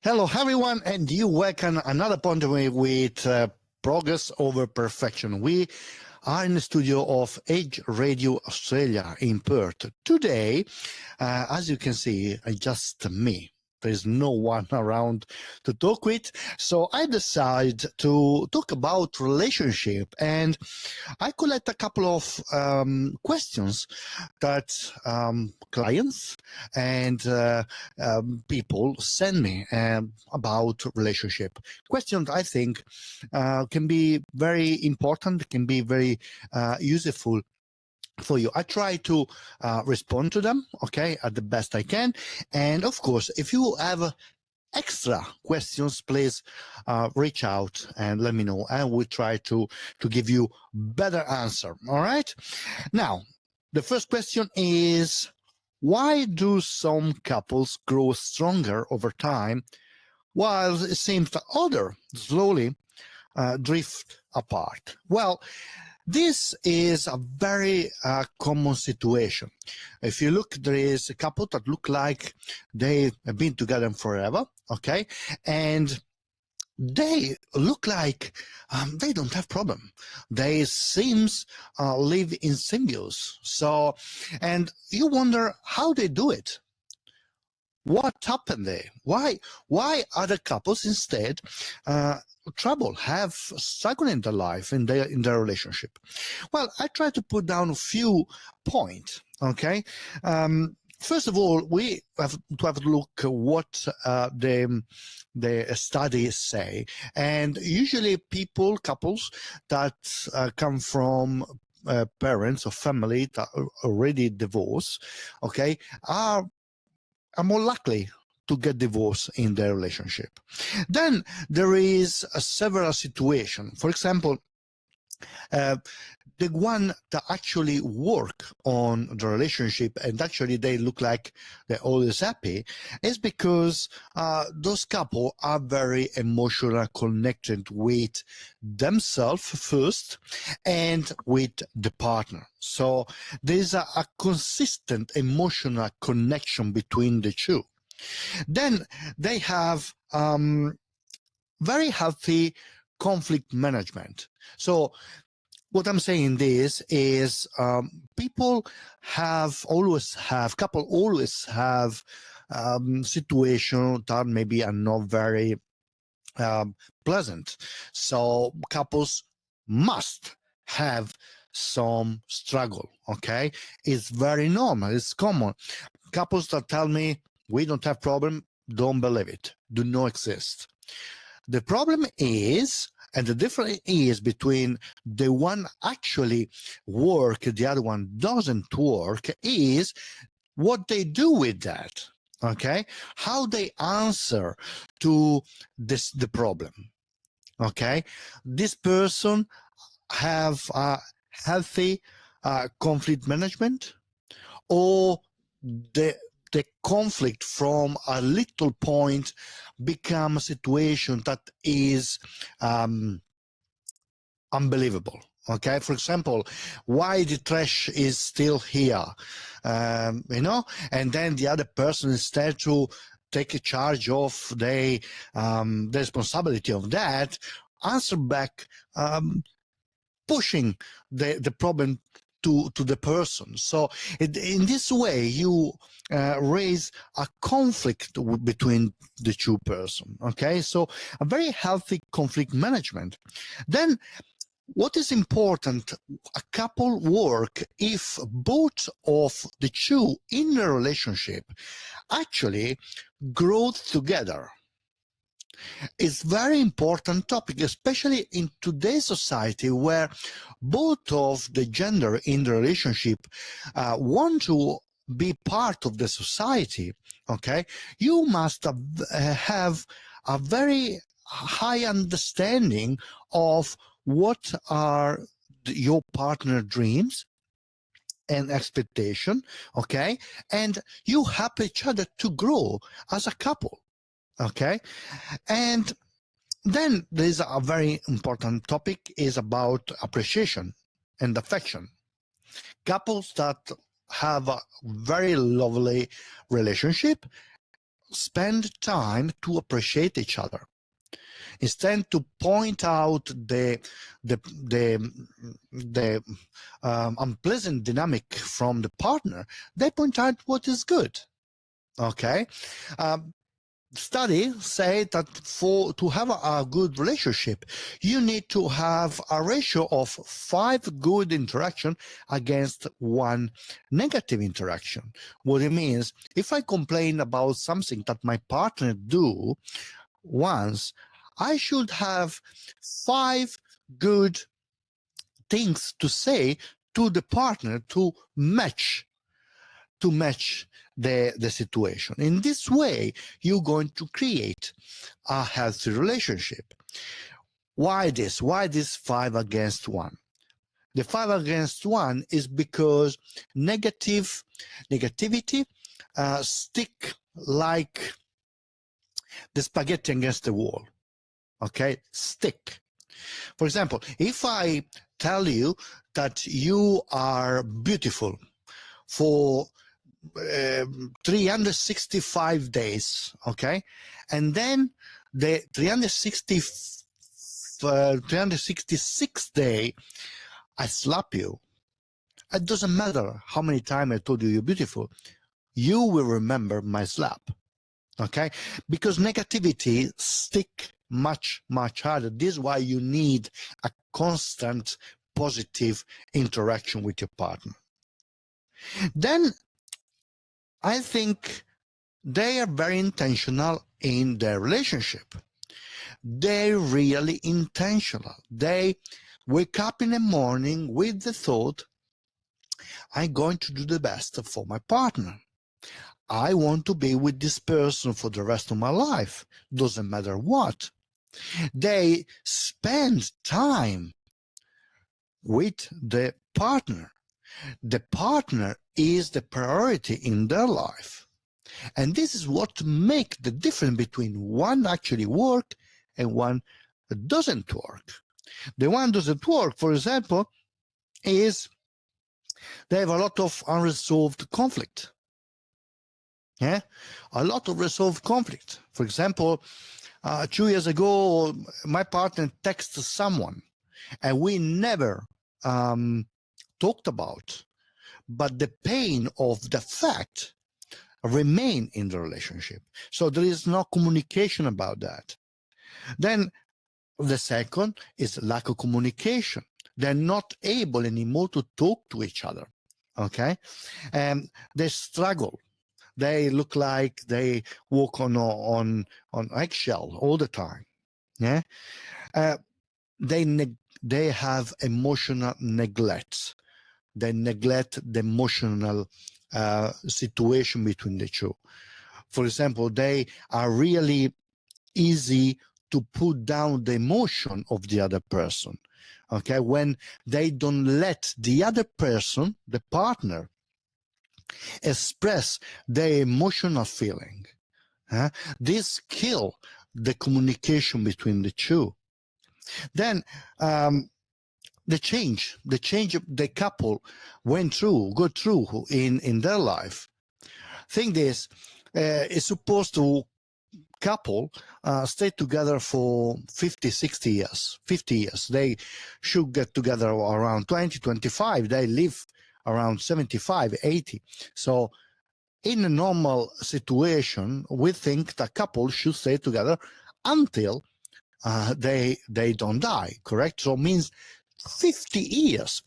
Hello, everyone, and you welcome another Pondering with Progress Over Perfection. We are in the studio of Age Radio Australia in Perth. Today, as you can see, just me. There's no one around to talk with, so I decided to talk about relationship, and I collect a couple of questions that clients and people send me about relationship. Questions I think can be very important, can be very useful for you. I try to respond to them, okay, at the best I can. And of course, if you have extra questions, please reach out and let me know, and we'll try to give you better answer. All right. Now, the first question is, why do some couples grow stronger over time, while it seems that others slowly drift apart? Well, this is a very common situation. If you look, there is a couple that look like they have been together forever, okay? And they look like they don't have problem. They seems live in singles. So, and you wonder how they do it. What happened there? Why other couples instead have struggle in their life, in their relationship? Well, I try to put down a few points. Okay, first of all, we have to have a look at what the studies say, and usually couples that come from parents or family that are already divorced, okay, are more likely to get divorced in their relationship. Then there is several situations. For example, the one that actually work on the relationship and actually they look like they're always happy is because those couple are very emotionally connected with themselves first and with the partner. So there's a consistent emotional connection between the two. Then they have very healthy conflict management. So what I'm saying this is couple always have situations that maybe are not very pleasant. So couples must have some struggle, okay? It's very normal, it's common. Couples that tell me, we don't have problem, don't believe it, do not exist. The problem is, and the difference is between the one actually work, the other one doesn't work, is what they do with that, okay? How they answer to the problem, okay? This person have a healthy conflict management, or the conflict from a little point become a situation that is unbelievable. Okay, for example, why the trash is still here, you know, and then the other person, instead to take charge of the responsibility of that, answer back, pushing the problem to the person. So in this way, you raise a conflict between the two persons. Okay, so a very healthy conflict management. Then what is important, a couple work if both of the two in the relationship actually grow together. It's very important topic, especially in today's society where both of the gender in the relationship want to be part of the society. Okay, you must have a very high understanding of what are your partner dreams and expectation, okay, and you help each other to grow as a couple. Okay, and then there's a very important topic is about appreciation and affection. Couples that have a very lovely relationship spend time to appreciate each other. Instead to point out the unpleasant dynamic from the partner, they point out what is good. Okay, studies say that to have a good relationship, you need to have a ratio of 5 good interaction against 1 negative interaction. What it means, if I complain about something that my partner do once, I should have 5 good things to say to the partner to match the situation. In this way, you're going to create a healthy relationship. Why this? Why this 5 against 1? The 5 against 1 is because negativity stick like the spaghetti against the wall. Okay, stick. For example, if I tell you that you are beautiful for 365 days, okay, and then the 366th day I slap you, it doesn't matter how many times I told you you're beautiful, you will remember my slap. Okay, because negativity stick much harder. This is why you need a constant positive interaction with your partner. Then I think they are very intentional in their relationship. They're really intentional. They wake up in the morning with the thought, I'm going to do the best for my partner. I want to be with this person for the rest of my life. Doesn't matter what. They spend time with the partner. The partner is the priority in their life. And this is what makes the difference between one actually work and one that doesn't work. The one that doesn't work, for example, is they have a lot of unresolved conflict. Yeah, a lot of resolved conflict. For example, 2 years ago, my partner texted someone, and we never talked about, but the pain of the fact remain in the relationship. So there is no communication about that. Then the second is lack of communication. They're not able anymore to talk to each other. Okay, and they struggle. They look like they walk on eggshell all the time. Yeah, they have emotional neglect. They neglect the emotional situation between the two. For example, they are really easy to put down the emotion of the other person. Okay, when they don't let the other person, the partner, express their emotional feeling, this kill the communication between the two. Then the change the couple go through in their life. Think this is supposed to couple stay together for 50 years. They should get together around 20-25. They live around 75-80. So in a normal situation, we think the couple should stay together until they don't die, correct? So it means 50 years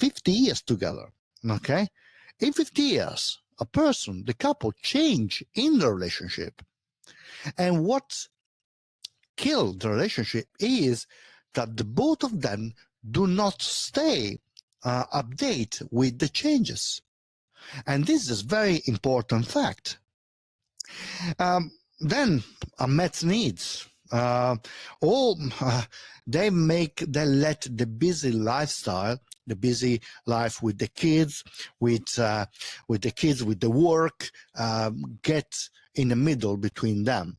together, okay? In 50 years, the couple change in the relationship. And what killed the relationship is that the both of them do not stay update with the changes. And this is a very important fact. Then unmet needs. They let the busy lifestyle, the busy life with the kids, with the work, get in the middle between them.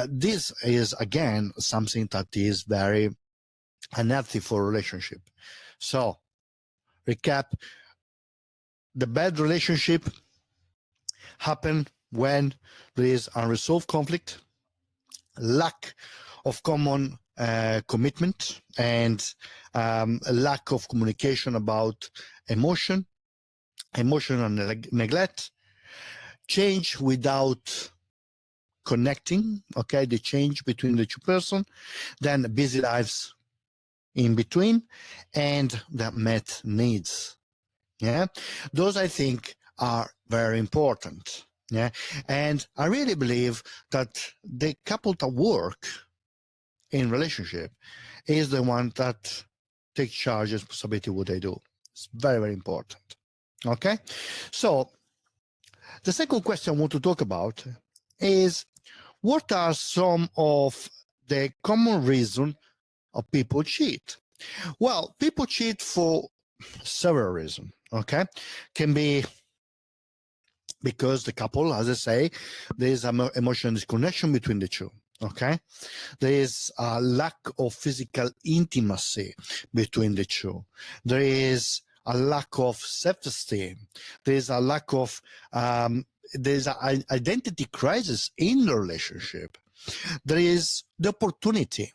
This is again something that is very unhealthy for a relationship. So, recap: the bad relationship happen when there is unresolved conflict, lack of common commitment, and a lack of communication about emotional neglect, change without connecting, okay, the change between the two persons, then busy lives in between, and the met needs. Yeah, those I think are very important. Yeah, and I really believe that the couple that work in relationship is the one that takes charge and responsibility of what they do. It's very, very important. Okay, so the second question I want to talk about is, what are some of the common reasons of people cheat? Well, people cheat for several reasons. Okay, can be because the couple, as I say, there is an emotional disconnection between the two. Okay, there is a lack of physical intimacy between the two. There is a lack of self-esteem. There is a lack of there's an identity crisis in the relationship. There is the opportunity.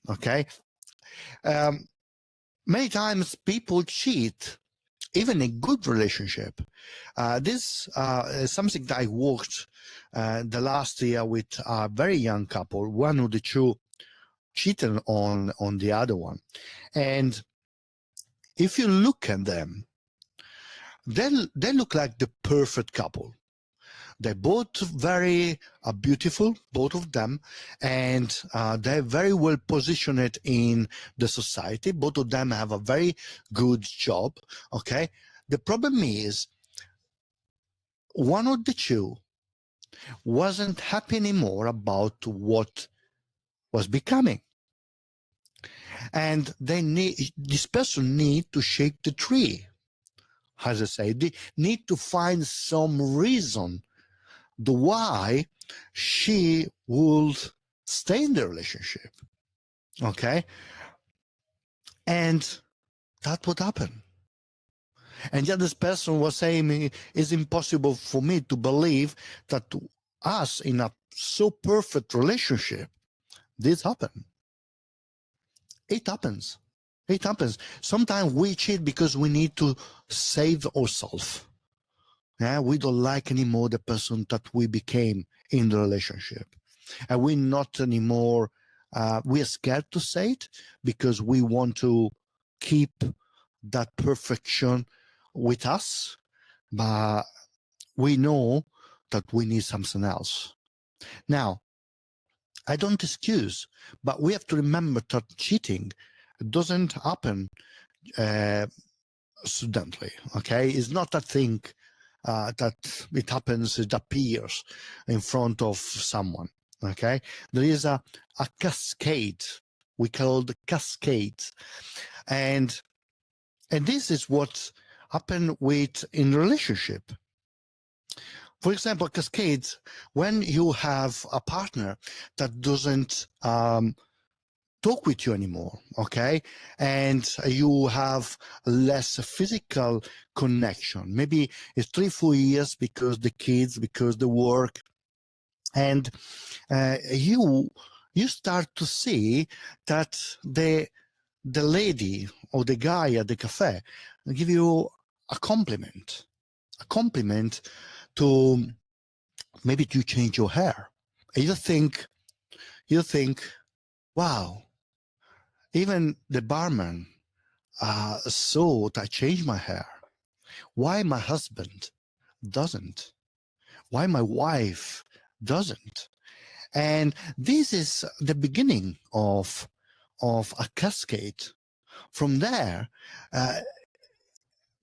Okay, many times people cheat even a good relationship. This is something that I worked the last year with a very young couple. One of the two cheated on the other one. And if you look at them, they look like the perfect couple. They're both very beautiful, both of them, and they're very well positioned in the society. Both of them have a very good job, okay? The problem is one of the two wasn't happy anymore about what was becoming. And this person need to shake the tree, as I say. They need to find some reason why she would stay in the relationship. Okay? And that's what happened. And yet this person was saying, it's impossible for me to believe that us in a so perfect relationship, this happened. It happens. It happens. Sometimes we cheat because we need to save ourselves. Yeah, we don't like anymore the person that we became in the relationship. And we're not anymore, we are scared to say it because we want to keep that perfection with us, but we know that we need something else. Now, I don't excuse, but we have to remember that cheating doesn't happen suddenly, okay? It's not a thing that it happens, it appears in front of someone, okay? There is a cascade, we call the cascades. And this is what happened in relationship. For example, cascades, when you have a partner that doesn't talk with you anymore, okay? And you have less physical connection. Maybe it's 3-4 years because the kids, because the work. And you start to see that the lady or the guy at the cafe give you a compliment to maybe to change your hair. And you think, wow, even the barman saw that I changed my hair. Why my husband doesn't? Why my wife doesn't? And this is the beginning of a cascade. From there,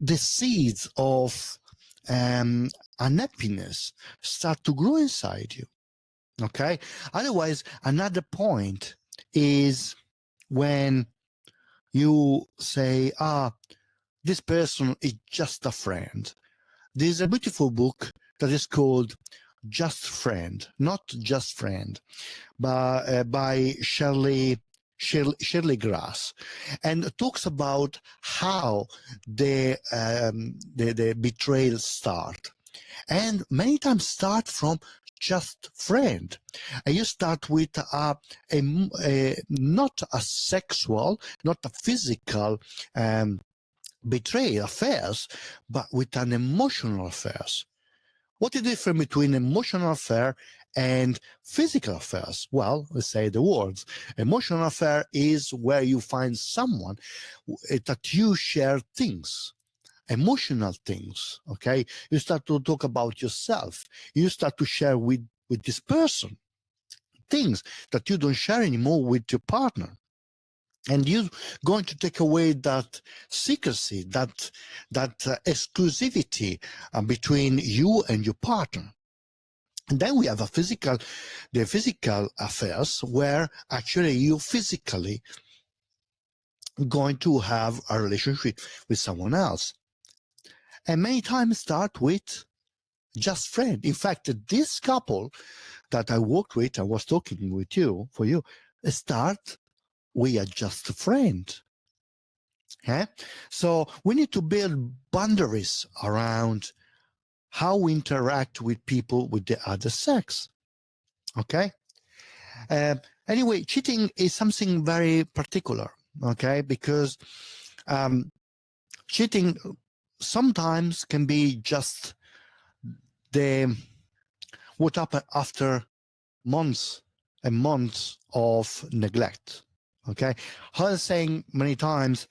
the seeds of unhappiness start to grow inside you. Okay? Otherwise, another point is when you say, this person is just a friend. There's a beautiful book that is called Just Friend, not Just Friend, by Shirley Grass, and talks about how the betrayal start. And many times start from just friend. And you start with not a sexual, not a physical betrayal affairs, but with an emotional affairs. What is the difference between emotional affair and physical affairs? Well, let's say the words. Emotional affair is where you find someone that you share things, emotional things, okay? You start to talk about yourself. You start to share with this person things that you don't share anymore with your partner. And you're going to take away that secrecy, that exclusivity between you and your partner. And then we have the physical affairs where actually you physically going to have a relationship with someone else. And many times start with just friend. In fact, this couple that I worked with, I was talking with you, for you, start, we are just a friend. Yeah? So we need to build boundaries around how we interact with people with the other sex. Okay? Anyway, cheating is something very particular, okay? Because cheating sometimes can be just what happened after months and months of neglect, okay? How I'm saying many times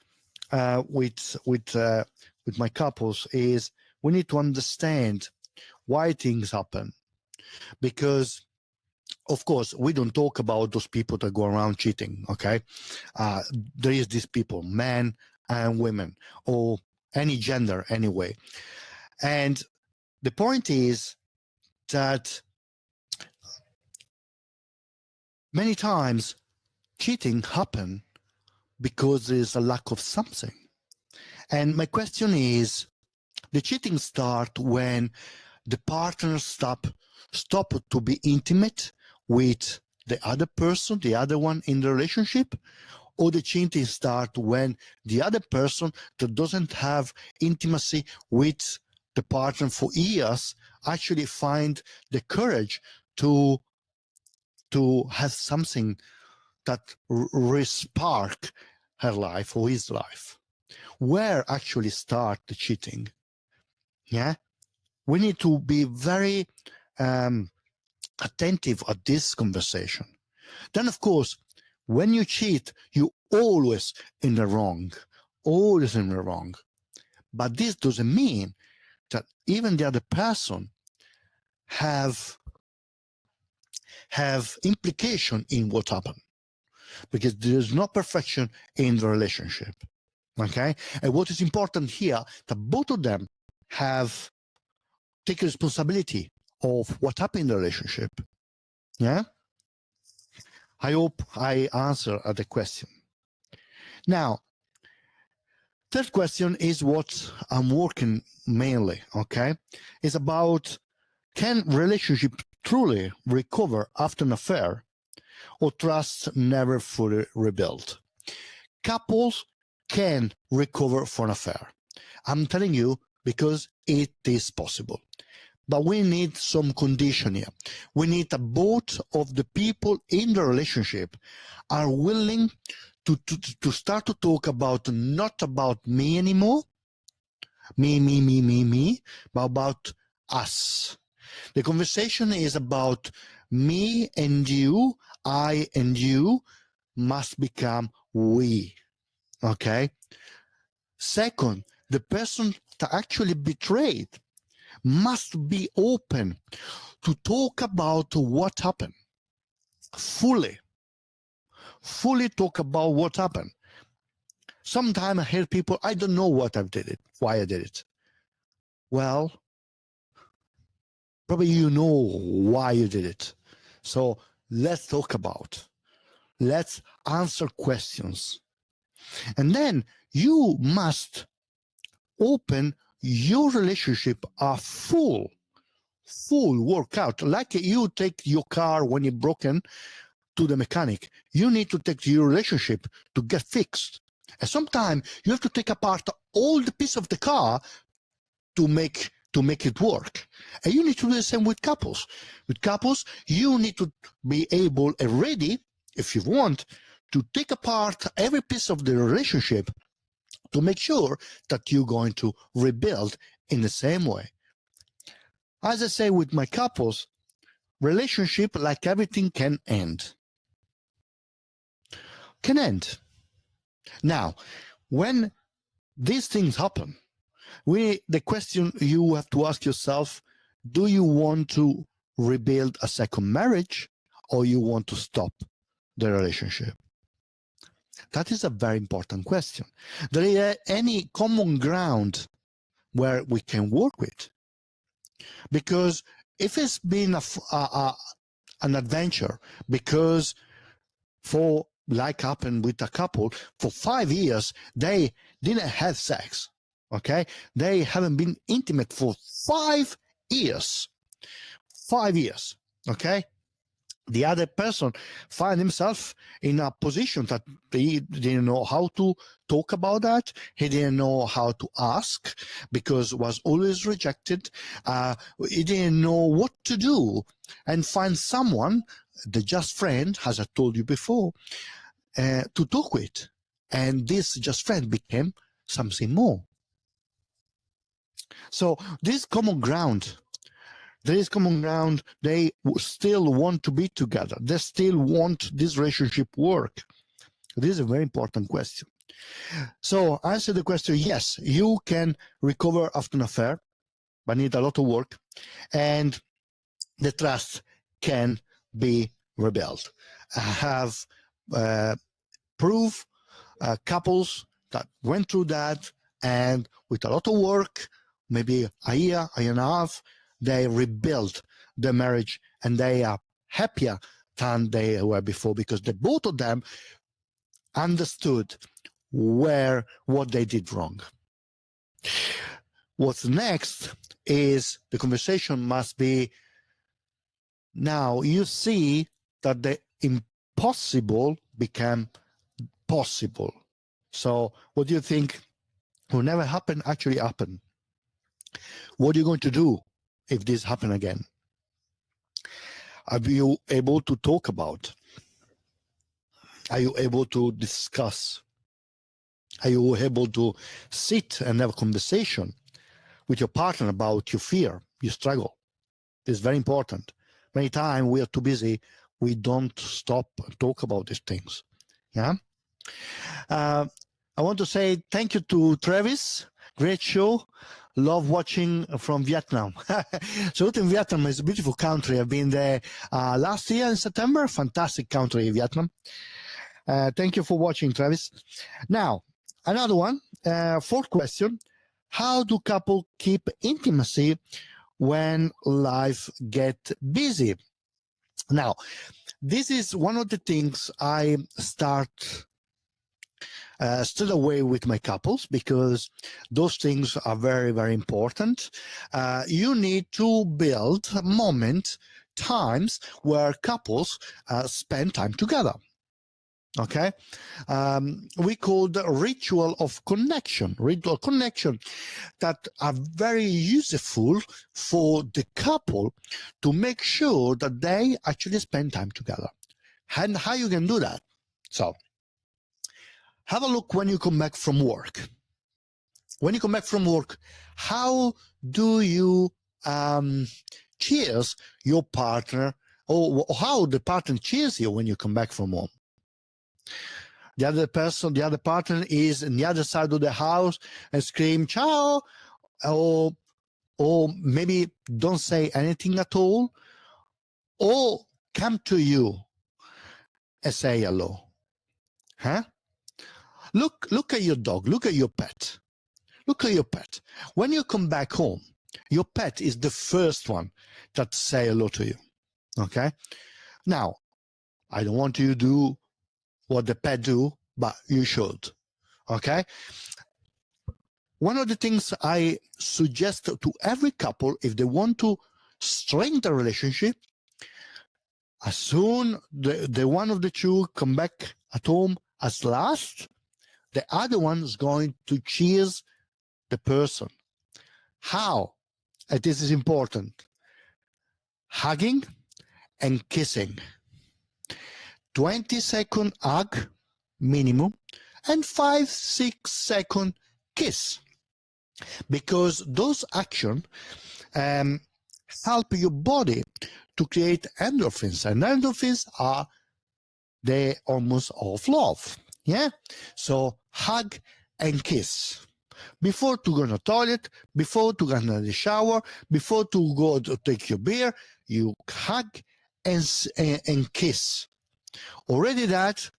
with my couples is we need to understand why things happen, because of course, we don't talk about those people that go around cheating, okay? There is these people, men and women, or any gender anyway. And the point is that many times cheating happens because there's a lack of something. And my question is, the cheating start when the partner stop to be intimate with the other person, the other one in the relationship, or the cheating start when the other person that doesn't have intimacy with the partner for years actually find the courage to have something that re-spark her life or his life. Where actually start the cheating? Yeah, we need to be very attentive at this conversation. Then, of course, when you cheat, you always in the wrong, always in the wrong. But this doesn't mean that even the other person have implication in what happened, because there is no perfection in the relationship. Okay, and what is important here that both of them have taken responsibility of what happened in the relationship. Yeah, I hope I answer the question. Now, third question is what I'm working mainly, okay? It's about, can relationship truly recover after an affair, or trust never fully rebuilt? Couples can recover from an affair. I'm telling you because it is possible. But we need some condition here. We need that both of the people in the relationship are willing to start to talk about, not about me anymore, me, but about us. The conversation is about me and you, I and you must become we, okay? Second, the person that actually betrayed must be open to talk about what happened. Fully talk about what happened. Sometimes I hear people, I don't know what I did it, why I did it. Well, probably you know why you did it. So let's talk about. Let's answer questions. And then you must open your relationship a full workout. Like you take your car when it's broken to the mechanic, you need to take your relationship to get fixed. And sometimes you have to take apart all the piece of the car to to make it work. And you need to do the same with couples. With couples, you need to be able and ready, if you want, to take apart every piece of the relationship to make sure that you're going to rebuild in the same way. As I say with my couples, relationship, like everything, can end. Can end. Now, when these things happen, the question you have to ask yourself, do you want to rebuild a second marriage, or you want to stop the relationship? That is a very important question. There is any common ground where we can work with? Because if it's been an adventure, because like happened with a couple, for 5 years, they didn't have sex, okay? They haven't been intimate for 5 years. 5 years, okay? The other person find himself in a position that he didn't know how to talk about that. He didn't know how to ask because was always rejected. He didn't know what to do and find someone, the just friend, as I told you before, to talk with. And this just friend became something more. So this common ground, there is common ground. They still want to be together. They still want this relationship work. This is a very important question. So answer the question, yes, you can recover after an affair, but need a lot of work. And the trust can be rebuilt. I have proof couples that went through that, and with a lot of work, maybe a year and a half, they rebuilt the marriage, and they are happier than they were before because both of them understood what they did wrong. What's next is the conversation must be, now you see that the impossible became possible. So what do you think will never happen actually happen? What are you going to do if this happen again? Are you able to talk about? Are you able to discuss? Are you able to sit and have a conversation with your partner about your fear, your struggle? It's very important. Many times we are too busy. We don't stop and talk about these things. Yeah. I want to say thank you to Travis. Great show. Love watching from Vietnam. So in Vietnam is a beautiful country. I've been there last year in September. Fantastic country, Vietnam. Thank you for watching, Travis. Now, another one, fourth question. How do couples keep intimacy when life gets busy? Now, this is one of the things I start still away with my couples, because those things are very, very important. You need to build times where couples spend time together. Okay, we call the ritual connection that are very useful for the couple to make sure that they actually spend time together. And how you can do that? So have a look when you come back from work. When you come back from work, how do you cheers your partner, or how the partner cheers you when you come back from home? The other partner is on the other side of the house and scream, ciao, or maybe don't say anything at all, or come to you and say hello. Huh? Look at your dog, look at your pet. Look at your pet. When you come back home, your pet is the first one that say hello to you. Okay? Now, I don't want you to do what the pet do, but you should. Okay? One of the things I suggest to every couple, if they want to strengthen the relationship, as soon the one of the two come back at home as last, the other one is going to cheers the person. How? and this is important, hugging and kissing. 20-second hug minimum and 5-6 second kiss, because those actions help your body to create endorphins, and endorphins are the hormones of love. Yeah, so hug and kiss before to go to the toilet, before to go to the shower, before to go to take your beer. You hug and kiss. Already that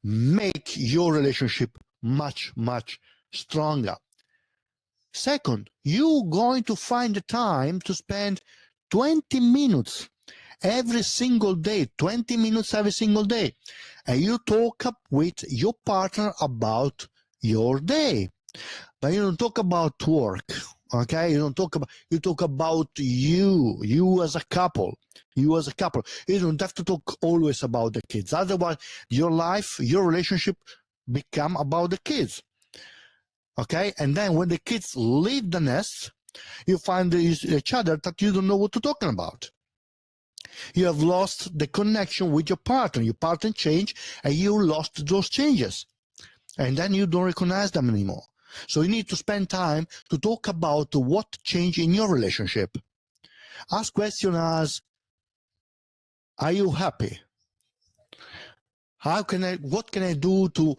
make your relationship much stronger. Second, you're going to find the time to spend 20 minutes every single day, 20 minutes every single day, and you talk up with your partner about your day. But you don't talk about work, okay? You talk about you as a couple. You as a couple. You don't have to talk always about the kids. Otherwise, your life, your relationship become about the kids. Okay? And then when the kids leave the nest, you find each other that you don't know what to talk about. You have lost the connection with your partner. Your partner changed, and you lost those changes. And then you don't recognize them anymore. So you need to spend time to talk about what changed in your relationship. Ask questions as, are you happy? What can I do to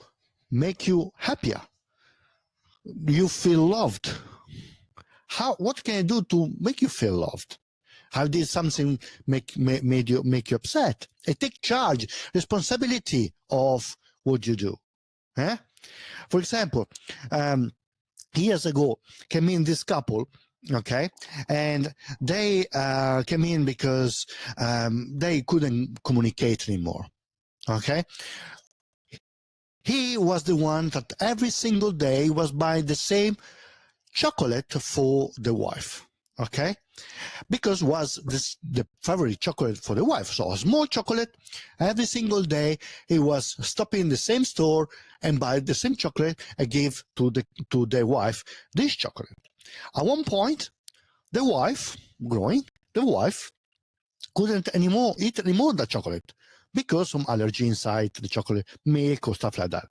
make you happier? You feel loved. What can I do to make you feel loved? How did something make you upset? And take charge, responsibility of what you do. Eh? For example, years ago came in this couple, okay, and they came in because they couldn't communicate anymore. Okay, he was the one that every single day was buying the same chocolate for the wife. Okay, because was the favorite chocolate for the wife. So a small chocolate every single day. He was stopping in the same store and buy the same chocolate and give to the wife this chocolate. At one point, the wife couldn't eat anymore that chocolate because some allergy inside the chocolate, milk or stuff like that.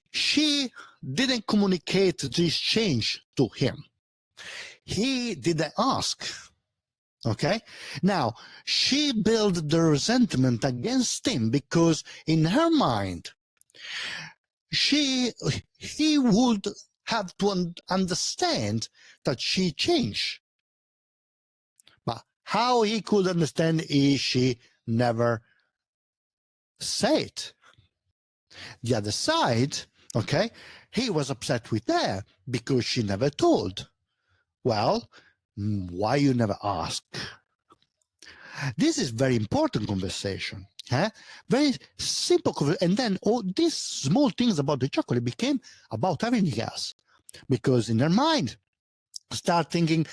She didn't communicate this change to him. He didn't ask. Okay? Now, she built the resentment against him because in her mind, he would have to understand that she changed. But how he could understand is she never said. The other side, okay, he was upset with her because she never told. Well, why you never ask? This is very important conversation. Very simple conversation. And then all these small things about the chocolate became about everything else. Because in her mind, start thinking,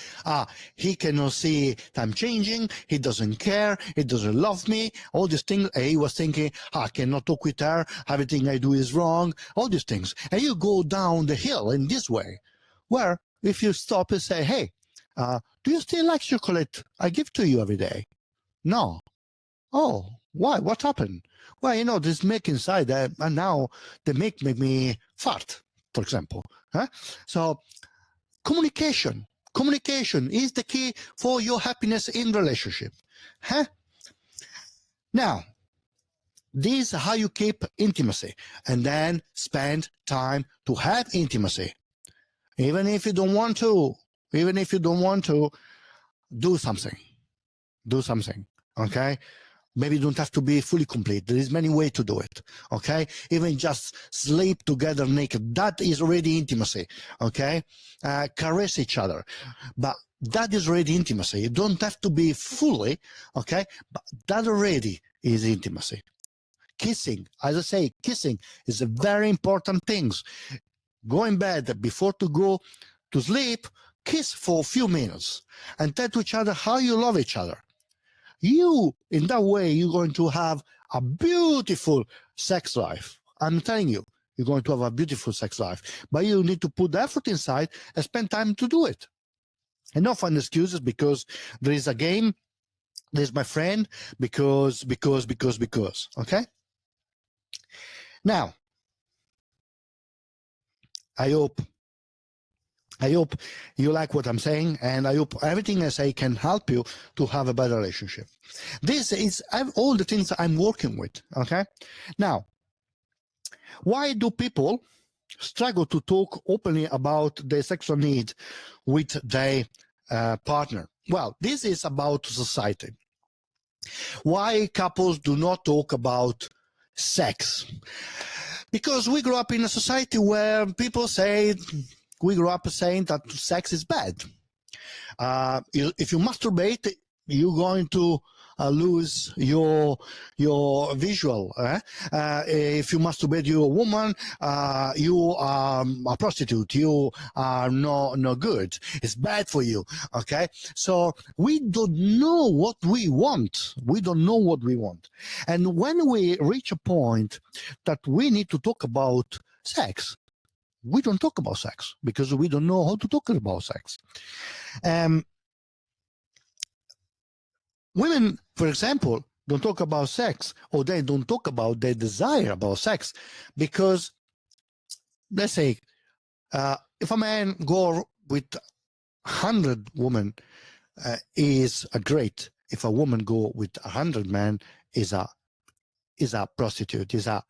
he cannot see that I'm changing, he doesn't care, he doesn't love me, all these things. And he was thinking, I cannot talk with her, everything I do is wrong, all these things. And you go down the hill in this way, where if you stop and say, hey, do you still like chocolate I give to you every day? No. Oh, why? What happened? Well, there's milk inside, and now the milk made me fart, for example. So communication is the key for your happiness in relationship. Now, this is how you keep intimacy, and then spend time to have intimacy. Even if you don't want to, do something, okay? Maybe you don't have to be fully complete. There is many ways to do it, okay? Even just sleep together naked, that is already intimacy, okay? Caress each other, but that is already intimacy. You don't have to be fully, okay? But that already is intimacy. Kissing, as I say, kissing is a very important thing. Go in bed before to go to sleep, kiss for a few minutes and tell to each other how you love each other. In that way, you're going to have a beautiful sex life. I'm telling you, you're going to have a beautiful sex life, but you need to put the effort inside and spend time to do it. and not find excuses because there is a game, there's my friend, because, okay? Now, I hope you like what I'm saying, and I hope everything I say can help you to have a better relationship. This is all the things I'm working with, okay? Now, why do people struggle to talk openly about their sexual needs with their partner? Well, this is about society. Why couples do not talk about sex? Because we grew up in a society where people say, we grew up saying that sex is bad. If you masturbate, you're going to lose your visual. If you masturbate, you're a woman. You are a prostitute. You are no good. It's bad for you. Okay, so we don't know what we want. We don't know what we want, and when we reach a point that we need to talk about sex, we don't talk about sex because we don't know how to talk about sex. Women, for example, don't talk about sex, or they don't talk about their desire about sex because, let's say, if a man go with 100 women, is a great. If a woman go with 100 men, is a prostitute, is a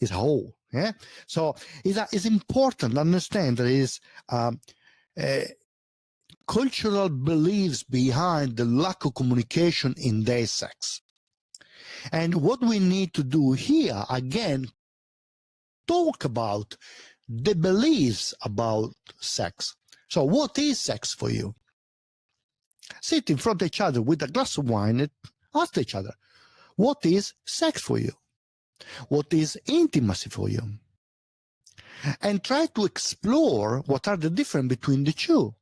whore. Yeah. So it's important to understand there is cultural beliefs behind the lack of communication in their sex. And what we need to do here, again, talk about the beliefs about sex. So what is sex for you? Sit in front of each other with a glass of wine and ask each other, what is sex for you? What is intimacy for you? And try to explore what are the differences between the two.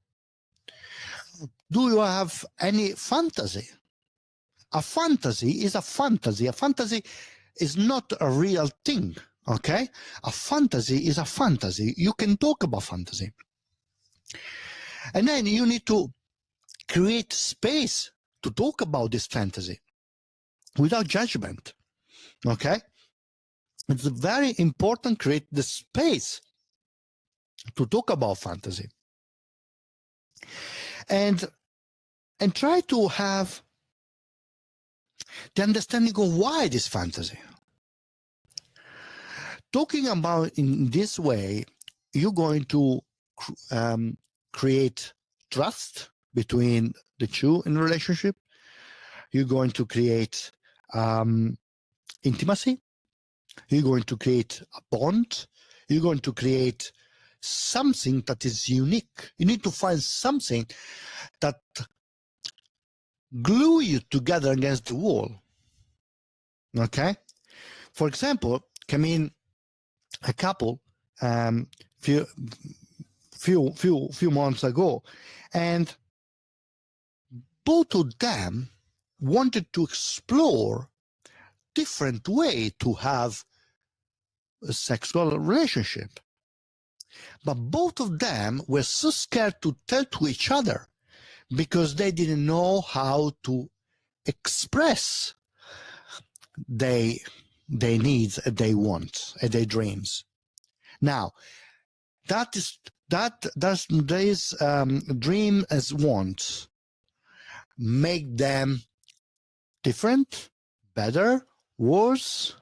Do you have any fantasy? A fantasy is a fantasy. A fantasy is not a real thing, okay? A fantasy is a fantasy. You can talk about fantasy. And then you need to create space to talk about this fantasy without judgment, okay? It's very important to create the space to talk about fantasy. And try to have the understanding of why this fantasy. Talking about in this way, you're going to create trust between the two in a relationship. You're going to create intimacy. You're going to create a bond. You're going to create something that is unique. You need to find something that glue you together against the wall. Okay? For example, come in a couple few months ago, and both of them wanted to explore different way to have a sexual relationship, but both of them were so scared to tell to each other because they didn't know how to express their needs, their wants, their dreams. Now, these dream as wants make them different, better, worse.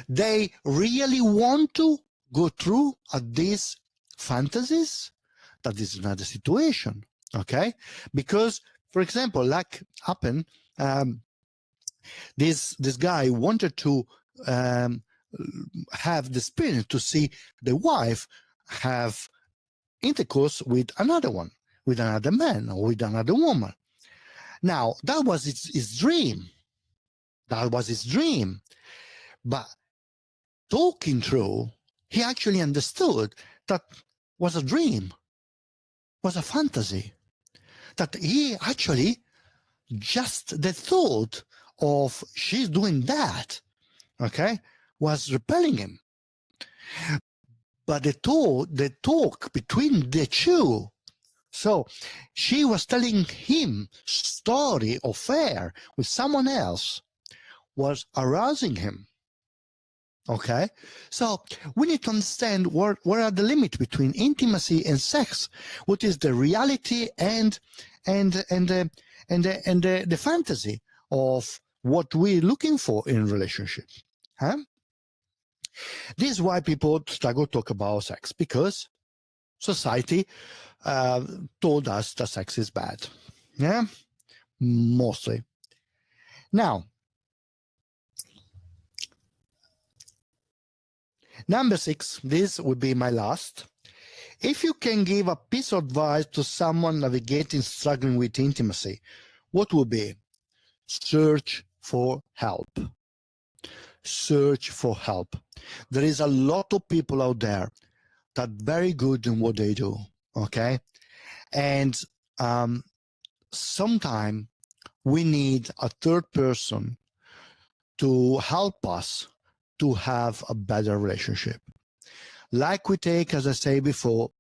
They really want to go through these fantasies. That is another situation, okay? Because, for example, like happened, this guy wanted to have the experience to see the wife have intercourse with another one, with another man, or with another woman. Now, that was his dream. That was his dream. But talking through, he actually understood that was a dream, was a fantasy, that he actually just the thought of she's doing that, okay, was repelling him. But the talk between the two So she was telling him story of affair with someone else was arousing him. Okay, so we need to understand where are the limits between intimacy and sex. What is the reality and the fantasy of what we're looking for in relationships? Huh? This is why people struggle to talk about sex, because society told us that sex is bad. Yeah, mostly. Now, number 6, this would be my last. If you can give a piece of advice to someone navigating, struggling with intimacy, what would be? Search for help. Search for help. There is a lot of people out there that are very good in what they do, okay? And sometimes we need a third person to help us to have a better relationship. Like we take, as I say before,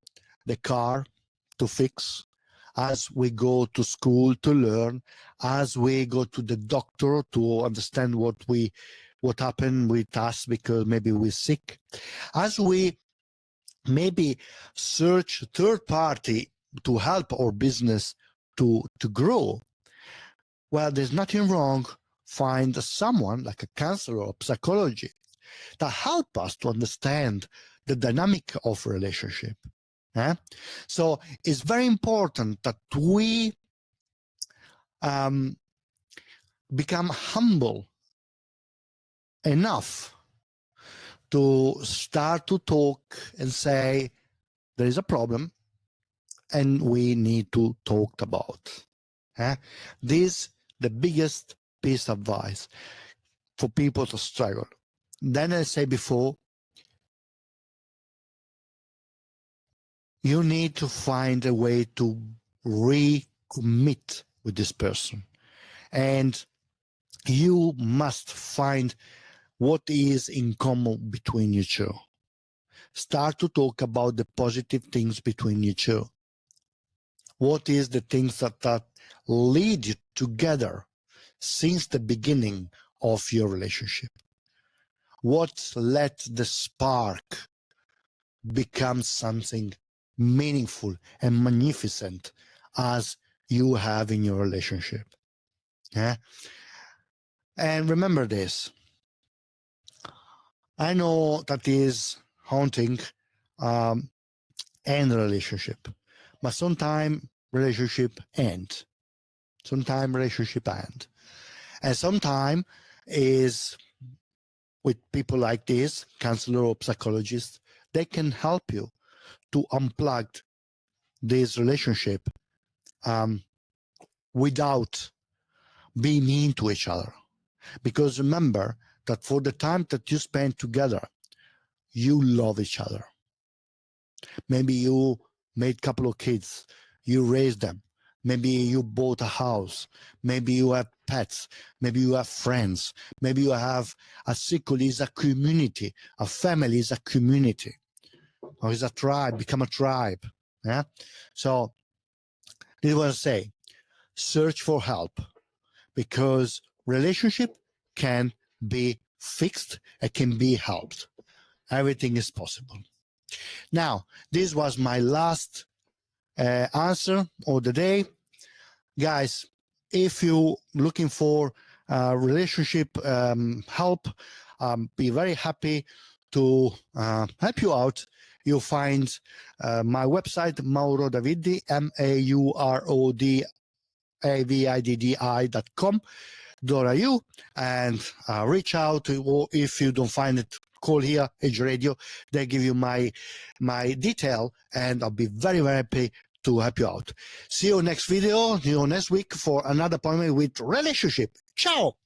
the car to fix, as we go to school to learn, as we go to the doctor to understand what happened with us because maybe we're sick, as we maybe search third party to help our business to grow. Well, there's nothing wrong. Find someone like a counselor or psychologist that help us to understand the dynamic of relationship. So it's very important that we become humble enough to start to talk and say there is a problem and we need to talk about. This the biggest piece of advice for people to struggle. Then I say before, you need to find a way to recommit with this person. And you must find what is in common between you two. Start to talk about the positive things between you two. What is the things that lead you together since the beginning of your relationship? What let the spark become something meaningful and magnificent as you have in your relationship? And remember this. I know that is haunting end relationship, but sometimes relationship end. Sometimes relationship end. And sometimes is with people like this, counselor or psychologist, they can help you to unplug this relationship without being mean to each other. Because remember that for the time that you spend together, you love each other. Maybe you made a couple of kids, you raised them. Maybe you bought a house. Maybe you have pets. Maybe you have friends. Maybe you have a circle is a community. A family is a community. Or is a tribe, become a tribe. Yeah. So this is what I say. Search for help, because relationship can be fixed. It can be helped. Everything is possible. Now, this was my last answer of the day. Guys, if you're looking for relationship help, be very happy to help you out. You'll find my website, Mauro Daviddi, maurodaviddi.com.au, and reach out to, or if you don't find it, call here, Edge Radio. They give you my detail, and I'll be very, very happy to help you out. See you next video, see you next week for another appointment with relationship. Ciao!